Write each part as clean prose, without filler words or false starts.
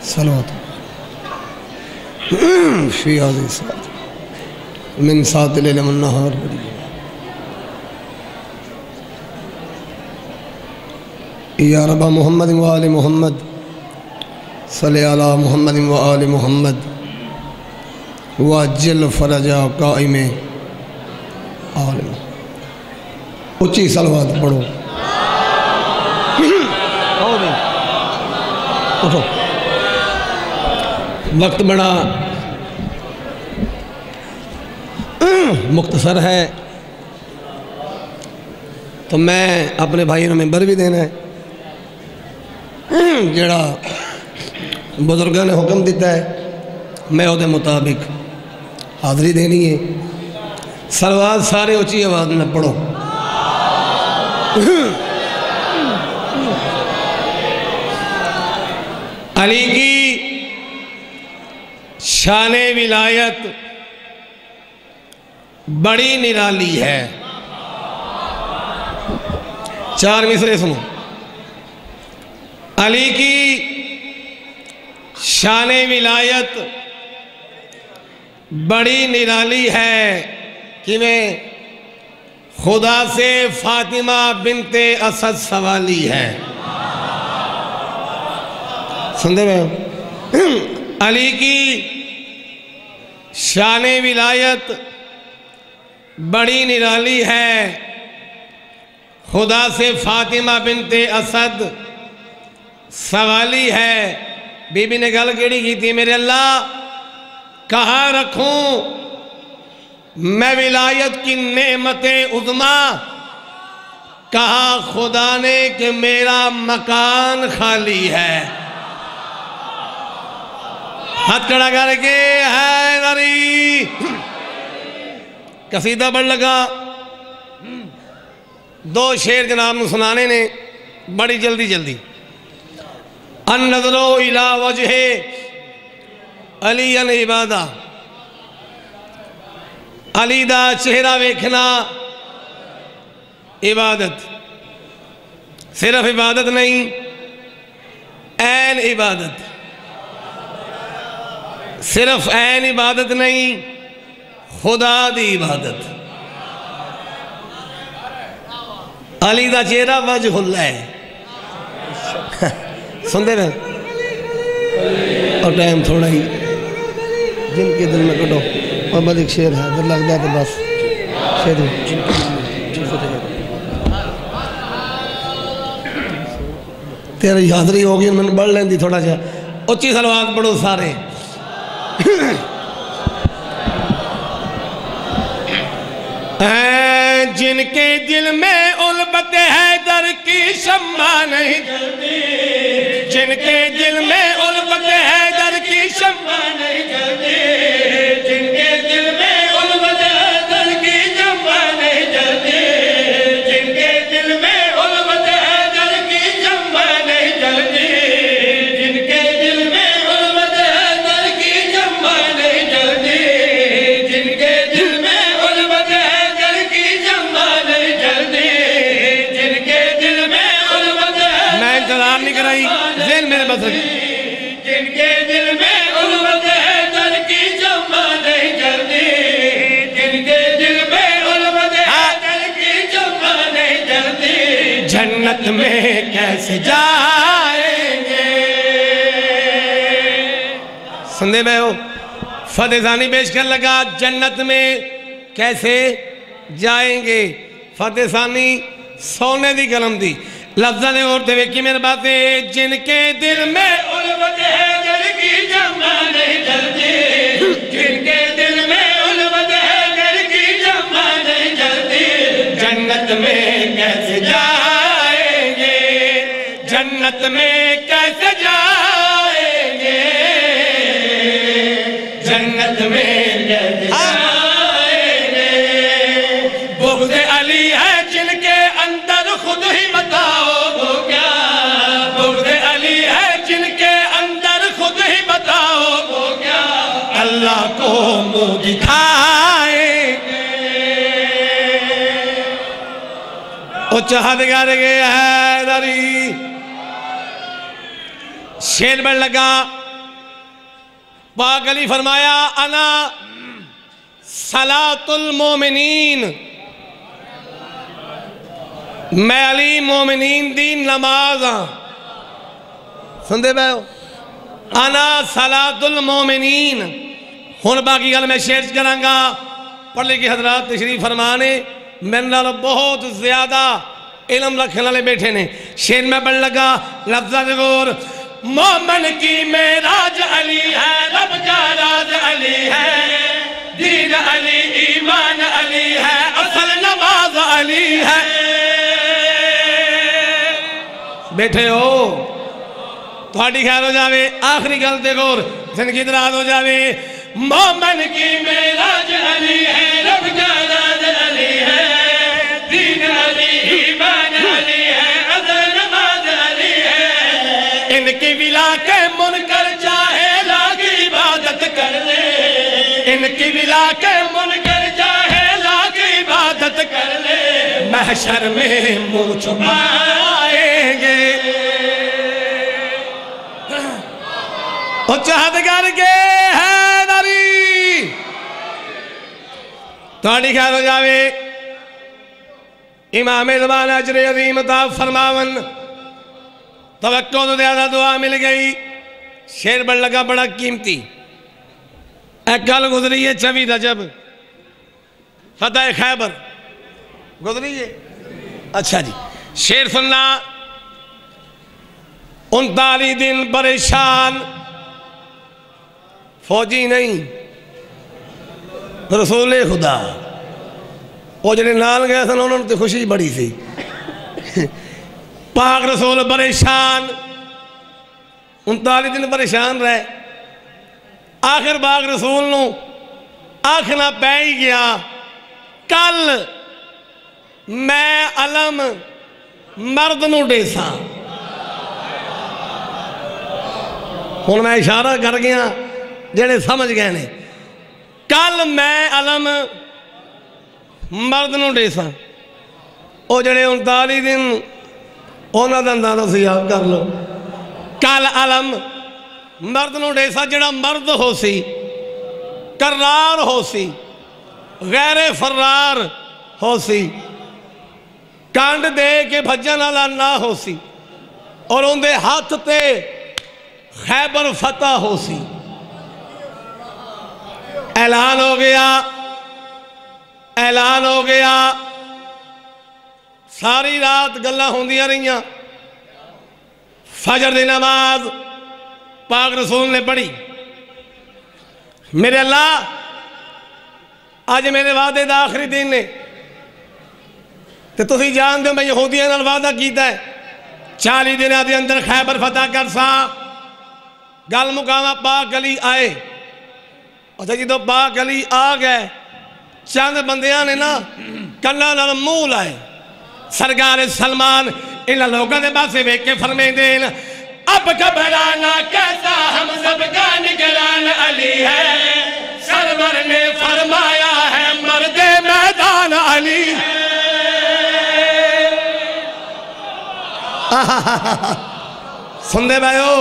صلوات فی هذه الساعة من ساعة الليل والنهار یا رب محمد و آل محمد صلی علی محمد و آل محمد واجل فرجا قائم عالم. اچھی صلوات پڑھو. اٹھو. وقت بڑا مختصر ہے تو میں اپنے بھائیوں میں ممبر بھی دینا ہے جڑا بزرگاں نے حکم دیتا ہے میں وہ دے مطابق حاضری دینی ہے. صلوات سارے اچھی آواز میں پڑھو. علی کی شان ولایت بڑی نرالی ہے. 4 مصرے سنو. علی کی شان ولایت بڑی نرالی ہے کہ میں خدا سے فاطمہ بنت اسد سوالی ہے. سندے میں علی کی شان ولایت بڑی نرالی ہے خدا سے فاطمہ بنت اسد سوالی ہے. بی بی نے گل کیڑی کی تھی میرے اللہ کہاں رکھوں میں ولایت کی نعمت عظما. کہا خدا نے کہ میرا مکان خالی ہے. ہاتھ کھڑا کر کے حیدری قصیدہ بڑھ لگا. 2 شعر جناب نے سنانے نے بڑی جلدی. النظر الى وجہ علی عبادہ. علی دا چہرہ ویکھنا عبادت. صرف عبادت نہیں عین عبادت. صرف عین عبادت نہیں خدا دی عبادت. علی دا چہرہ وجہ اللہ ہے. سن دے رہے اور ٹائم تھوڑا ہی جن کے دل میں کٹو. اور بس ایک شعر ہے دل لگ جائے تو بس شعر تیری حاضری ہوگی میں نے بڑھ لیں دی تھوڑا جا. اچھی صلوات پڑھو سارے. جن کے دل میں البت حیدر کی شمع نہیں جلتی. جن کے دل میں البت حیدر کی شمع نہیں جلتی. جن کے دل میں البت حیدر کی شمع نہیں جلتی. جن کے دل میں البت حیدر کی شمع نہیں جلتی. جن کے دل میں البت حیدر کی شمع نہیں جلتی. جن کے دل میں البت حیدر کی شمع نہیں جلتی. جن کے دل میں البت میں انتظار نہیں کرائی ذہن میرے بس رکھی. جن کے دل میں البت حیدر کی شمع نہیں جلتی. جن کے دل میں البت حیدر کی شمع نہیں جلتی. جنت میں کیسے جائیں گے. سندے میں ہو فتح ثانی پیش کر لگا جنت میں کیسے جائیں گے. فتح ثانی سونے دی قلم دی. لفظہ نے اور دیکھی میرے باتیں. جن کے دل میں البت حیدر کی شمع نہیں جلتی. جن کے دل میں البت حیدر کی شمع نہیں جلتی. جنت میں کیسے جائیں گے. جنت میں کیسے جائیں گے. جنت میں کیسے جائیں گے. بغض علی ہے جن کے اندر خود ہی بتاؤ وہ کیا. بغض علی ہے جن کے اندر خود ہی بتاؤ وہ کیا. اللہ کو منہ دکھائیں گے. وہ چاہت گر گئے حیدری. شیر بڑھ لگا پاک علی فرمایا انا صلاۃ المومنین، میں علی مومنین دی نماز ہاں. سندے بے ہو انا صلاۃ المومنین. ہن باقی گل میں شیئر کروں گا. پڑھ لے کے حضرات تشریف فرمانے میرے نال بہت زیادہ علم رکھنے والے بیٹھے نے. شیر میں پڑھ لگا لفظ غور. مومن کی معراج علی ہے، رب کا راز علی ہے، دین علی ایمان علی ہے، اصل نماز علی ہے. بیٹھے ہو تھوڑی خیر ہو جاوے. آخری گل تے غور زندگی دراز ہو جاوے. مومن کی معراج علی ہے، رب کا راز علی ہے، دین علی ایمان علی ہے، اصل نماز علی ہے. ان کی ولا کے منکر چاہے لاکھ عبادت کر لے، ان کی ولا کے منکر چاہے لاکھ عبادت کر لے، محشر میں منہ چھپائیں گے. اور چاہت کر کے حیدری تھوڑی خیر ہو جاوے. امام زمان اجر عظیم عطا فرماون توقع تو زیادہ دعا مل گئی. شیر بڑھ لگا بڑا قیمتی. ایک گل گزری ہے 24 رجب فتح خیبر گزری ہے. اچھا جی شیر سننا. 39 دن پریشان فوجی نہیں رسول خدا. وہ جنہیں نال گئے سن انہوں نے خوشی بڑی سی. پاک رسول پریشان 39 دن پریشان رہے. آخر پاک رسول نو آخنا پہ ہی گیا کل میں علم مرد نو ڈیسا. ہوں میں اشارہ کر گیا جڑے سمجھ گئے نے. کل میں علم مرد نو ڈیسا. او جڑے 39 دن اونا دا اندازہ سے یاد کر لو. کل علم مرد نو ڈیسا جڑا مرد ہو سی، کرار ہو سی، غیر فرار ہو سی، کانڈ دے کے بھجن والا نہ ہو سی، اور ان دے ہاتھ تے خیبر فتح ہو سی. اعلان ہو گیا، اعلان ہو گیا. ساری رات گلہ ہوندیاں رہیاں. فجر دی نماز پاک رسول نے پڑھی. میرے اللہ آج میرے وعدے دا آخری دن نے تے تسی جان دے میں یہودیاں نال وعدہ کیتا ہے 40 دنوں دے اندر خیبر فتح کر سا. گل مقامہ پاک علی آئے. اور جدو پاک علی آ گئے چند بندیاں نے نا کنا نال منہ لائے. سرکار سلمان ان لوگوں نے باسے ویک کے فرمائے دین اب گھبرانا کیسا ہم سب کا نگران علی ہے. سرور نے فرمایا ہے مرد میدان علی ہے. سن دے بھائیو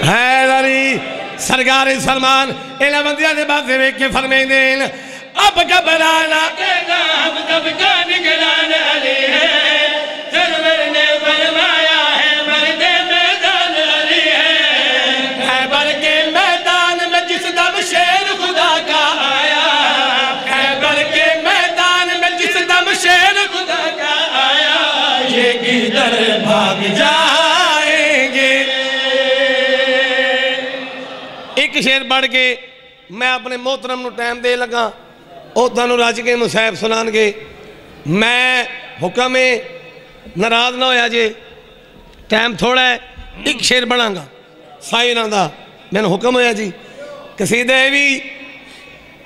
حیدری سرکار سلمان انہاں بندیاں دے باسے ویک کے فرمائے دین اب گھبرانا کیسا ہم سب کا نگران علی ہے. سرور نے فرمایا ہے مرد میدان علی ہے. خیبر کے میدان میں جس دم شیر خدا کا آیا، خیبر کے میدان میں جس دم شیر خدا کا آیا، یہ کدھر بھاگ جائیں گے. ایک شیر پڑھ کے میں اپنے محترم نو ٹائم دے لگا. او تانو راج کے مصیب سنان گے. میں حکم ناراض نہ ہویا جے ٹائم تھوڑا ہے. ایک شیر بڑھاں گا سائنہ دا میں نے حکم ہویا جی قصیدہ بھی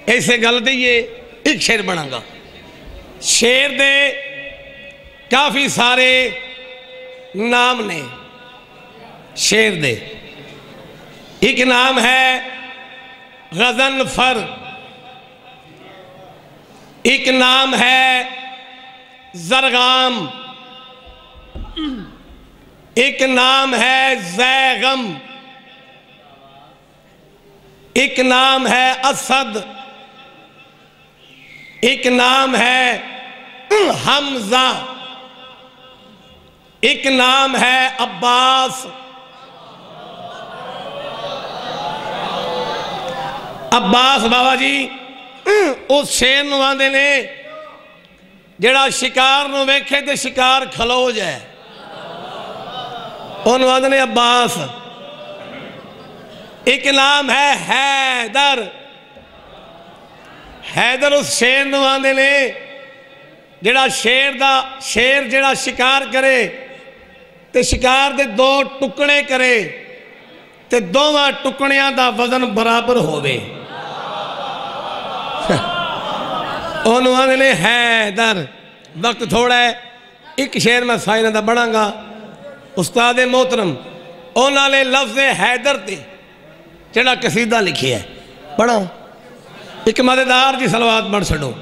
ایسے گل دیئے. ایک شیر بڑھاں گا. شیر دے کافی سارے نام نے. شیر دے ایک نام ہے غضنفر، ایک نام ہے زرغام، ایک نام ہے زیغم، ایک نام ہے اسد، ایک نام ہے حمزہ، ایک نام ہے عباس۔ عباس بابا جی اس شیر نو آندے نے جڑا شکار نو ویکھے تے شکار کھلو جائے، انہوں آندے نے عباس۔ ایک نام ہے حیدر، حیدر اس شیر نو آندے نے جڑا شیر جڑا شکار کرے تے شکار دے دو ٹکڑے کرے تے دوواں ٹکڑیاں دا وزن برابر ہووے، انہوں آندے نے حیدر۔ وقت تھوڑا ہے، ایک شیر میں سائنہ دا بڑھاں گا۔ استاد محترم انہوں نے لفظ حیدر تے جڑا قصیدہ لکھی ہے پڑھا، ایک مددار جی صلوات بڑھ چھڑو۔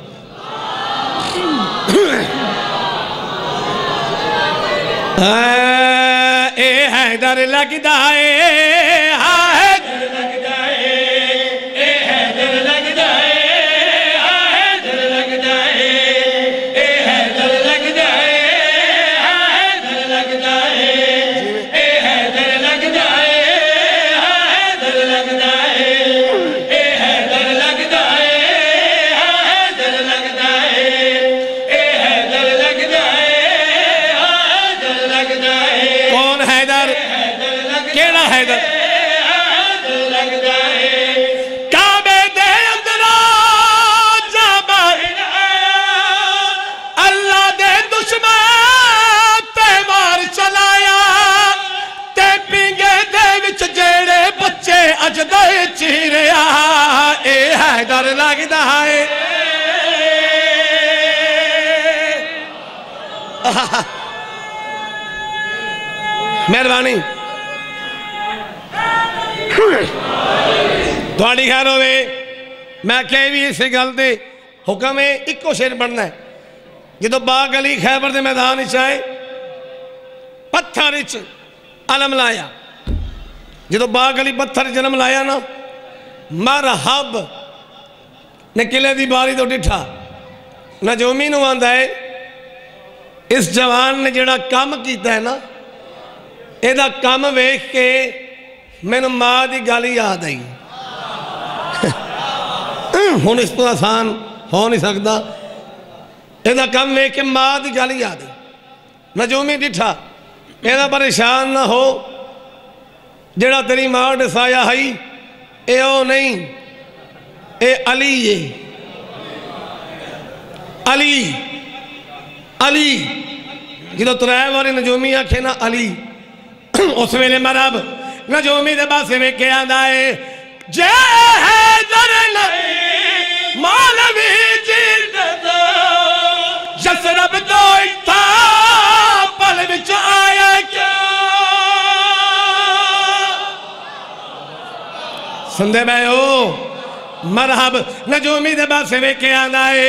اے حیدر لگ دائے، حیدر لگ دائے، اے حیدر لگ دائے، حیدر لگ دائے، اے حیدر لگ دائے، حیدر لگ دائے، اے حیدر لگ دائے، حیدر لگ دائے، اے حیدر لگ دائے، حیدر لگ دائے، اے حیدر لگ دائے، حیدر لگ دائے۔ کون حیدر؟ کیڑا حیدر؟ کعبے دے اندرا جابر اللہ دے دشمن تے وار چلایا، تے پینگے دے وچ جیڑے بچے اجدے چیریا، اے حیدر لگدا ہے۔ مہربانی تھوڑی خیر ہوئے، میں کہے بھی اسی گل دے حکم ہے ایک کو شیر پڑھنا ہے۔ جدو باغ علی خیبر دے میدان چاہے پتھر اچ علم لایا، جدو باغ علی پتھر جنم لایا نا، مرحب نے قلعے دی باری تو ڈٹھا نجومی نو آندہ ہے اس جوان نے جڑا کام کیتا ہے نا، ایدہ کام ویکھ کے میں نے ماں دی گالی یاد آئی، ہون اس تو آسان ہو نہیں سکتا، ایدہ کام ویکھ کے ماں دی گالی یاد آئی۔ نجومی ڈٹھا ایدہ پریشان نہ ہو، جڑا تیری ماں ڈسایا ہائی اے او نہیں، اے علی یہ علی علی جدو ترائے واری نجومی آکھے نا علی، اس ویلے مرب نجومی دے باسے میں کیا دائے، جے حیدر نہیں مولوی جیدتا یسرب دوئی تھا پل بچ آیا کیا، سندے بھائی ہو مرحب نجومی دے باسے میں کیا دائے،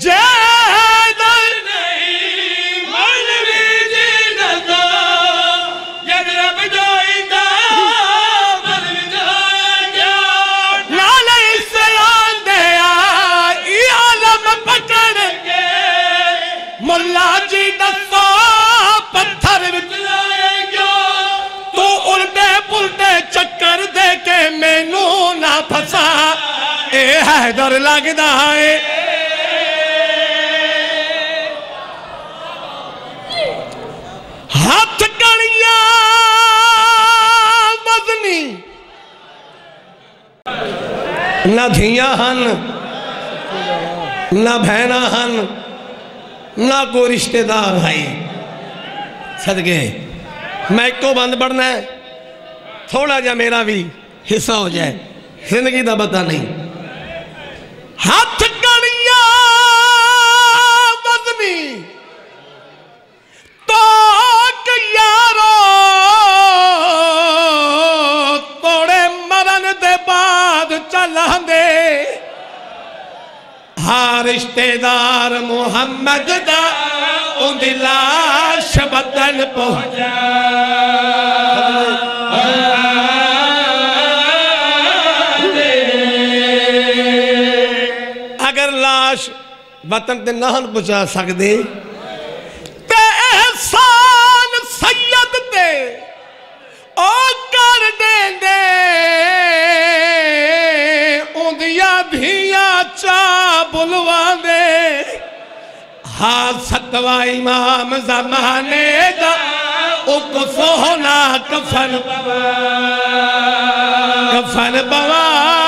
جے حیدر نہیں مولوی جیدتا یسرب دوئی تھا پل بچ آیا کیا، نالے اسلام دیا ای عالم پکڑ کے ملا جی دسو پتھر بچ آیا کیا، تو الٹے پلٹے چکر دے کے میں نو نہ پھسا، اے حیدر لگدا ہے۔ ہاتھ گڑیاں وزنی نہ دھیاں ہن نہ بہنا ہن نہ کوئی رشتہ دار ہے، صدقے میں ایک کو بند پڑھنا ہے، تھوڑا جا میرا بھی حصہ ہو جائے، زندگی دا بتا نہیں۔ ہاتھ گڑیاں وزنی تو یارو توڑے مرن دے بعد چلان دے، ہاں رشتہ دار محمد دا ان دی لاش بدن پہنچا، اگر لاش وطن تے نہ پہنچا سکدے تے احسان سید تے او کر دیں دے اوندیا دھیاں چا بلوان دے ہاں ستوا امام زمانے دا اک سونا کفن بوا